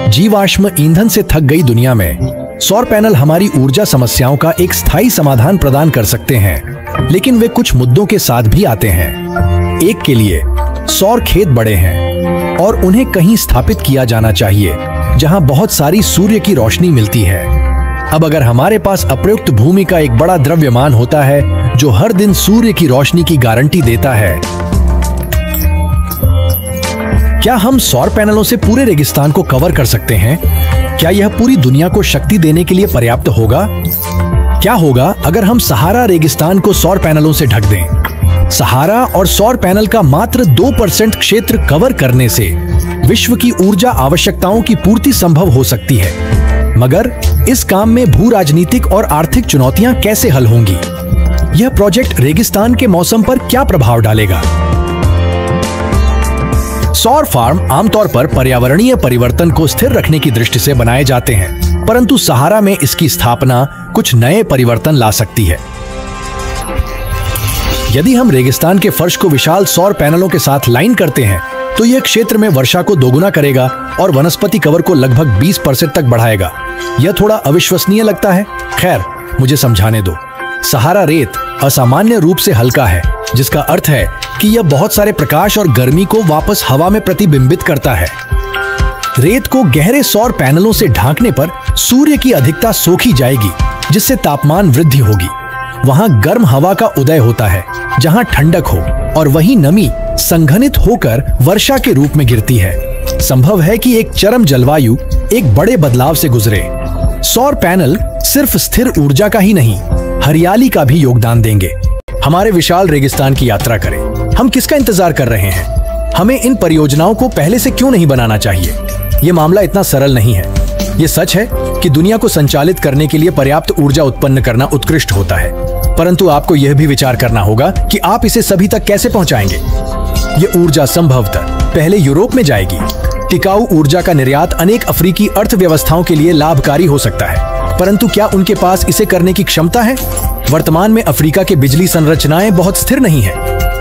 जीवाश्म ईंधन से थक गई दुनिया में सौर पैनल हमारी ऊर्जा समस्याओं का एक स्थायी समाधान प्रदान कर सकते हैं, लेकिन वे कुछ मुद्दों के साथ भी आते हैं। एक के लिए सौर खेत बड़े हैं और उन्हें कहीं स्थापित किया जाना चाहिए जहां बहुत सारी सूर्य की रोशनी मिलती है। अब अगर हमारे पास अप्रयुक्त भूमि का एक बड़ा द्रव्यमान होता है जो हर दिन सूर्य की रोशनी की गारंटी देता है, क्या हम सौर पैनलों से पूरे रेगिस्तान को कवर कर सकते हैं? क्या यह पूरी दुनिया को शक्ति देने के लिए पर्याप्त होगा? क्या होगा अगर हम सहारा रेगिस्तान को सौर पैनलों से ढक दें? सहारा और सौर पैनल का मात्र 2% क्षेत्र कवर करने से विश्व की ऊर्जा आवश्यकताओं की पूर्ति संभव हो सकती है। मगर इस काम में भू राजनीतिक और आर्थिक चुनौतियां कैसे हल होंगी? यह प्रोजेक्ट रेगिस्तान के मौसम पर क्या प्रभाव डालेगा? सौर फार्म आमतौर पर पर्यावरणीय परिवर्तन को स्थिर रखने की दृष्टि से बनाए जाते हैं, परंतु सहारा में इसकी स्थापना कुछ नए परिवर्तन ला सकती है। यदि हम रेगिस्तान के फर्श को विशाल सौर पैनलों के साथ लाइन करते हैं, तो यह क्षेत्र में वर्षा को दोगुना करेगा और वनस्पति कवर को लगभग 20% तक बढ़ाएगा। यह थोड़ा अविश्वसनीय लगता है। खैर, मुझे समझाने दो। सहारा रेत असामान्य रूप से हल्का है, जिसका अर्थ है कि यह बहुत सारे प्रकाश और गर्मी को वापस हवा में प्रतिबिंबित करता है। रेत को गहरे सौर पैनलों से ढांकने पर सूर्य की अधिकता सोखी जाएगी, जिससे तापमान वृद्धि होगी। वहां गर्म हवा का उदय होता है जहां ठंडक हो, और वही नमी संघनित होकर वर्षा के रूप में गिरती है। संभव है कि एक चरम जलवायु एक बड़े बदलाव से गुजरे। सौर पैनल सिर्फ स्थिर ऊर्जा का ही नहीं, हरियाली का भी योगदान देंगे। हमारे विशाल रेगिस्तान की यात्रा करें। हम किसका इंतजार कर रहे हैं? हमें इन परियोजनाओं को पहले से क्यों नहीं बनाना चाहिए? ये मामला इतना सरल नहीं है। ये सच है कि दुनिया को संचालित करने के लिए पर्याप्त ऊर्जा उत्पन्न करना उत्कृष्ट होता है, परंतु आपको यह भी विचार करना होगा कि आप इसे सभी तक कैसे पहुंचाएंगे। ये ऊर्जा संभवतः पहले यूरोप में जाएगी। टिकाऊ ऊर्जा का निर्यात अनेक अफ्रीकी अर्थव्यवस्थाओं के लिए लाभकारी हो सकता है, परंतु क्या उनके पास इसे करने की क्षमता है? वर्तमान में अफ्रीका के बिजली संरचनाएं बहुत स्थिर नहीं है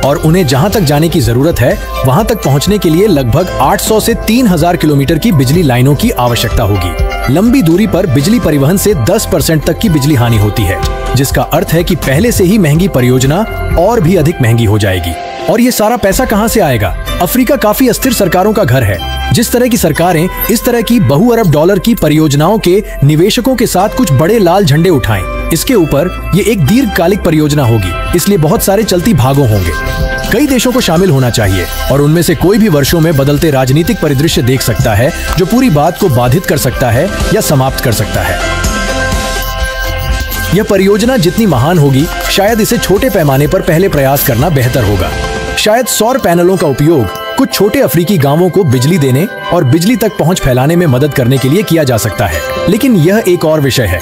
और उन्हें जहां तक जाने की जरूरत है वहां तक पहुंचने के लिए लगभग 800 से 3000 किलोमीटर की बिजली लाइनों की आवश्यकता होगी। लंबी दूरी पर बिजली परिवहन से 10% तक की बिजली हानि होती है, जिसका अर्थ है कि पहले से ही महंगी परियोजना और भी अधिक महंगी हो जाएगी। और ये सारा पैसा कहां से आएगा? अफ्रीका काफी अस्थिर सरकारों का घर है। जिस तरह की सरकारें इस तरह की बहु अरब डॉलर की परियोजनाओं के निवेशकों के साथ कुछ बड़े लाल झंडे उठाएं, इसके ऊपर ये एक दीर्घकालिक परियोजना होगी, इसलिए बहुत सारे चलती भागों होंगे। कई देशों को शामिल होना चाहिए और उनमें से कोई भी वर्षों में बदलते राजनीतिक परिदृश्य देख सकता है जो पूरी बात को बाधित कर सकता है या समाप्त कर सकता है। यह परियोजना जितनी महान होगी, शायद इसे छोटे पैमाने पर पहले प्रयास करना बेहतर होगा। शायद सौर पैनलों का उपयोग कुछ छोटे अफ्रीकी गांवों को बिजली देने और बिजली तक पहुंच फैलाने में मदद करने के लिए किया जा सकता है, लेकिन यह एक और विषय है।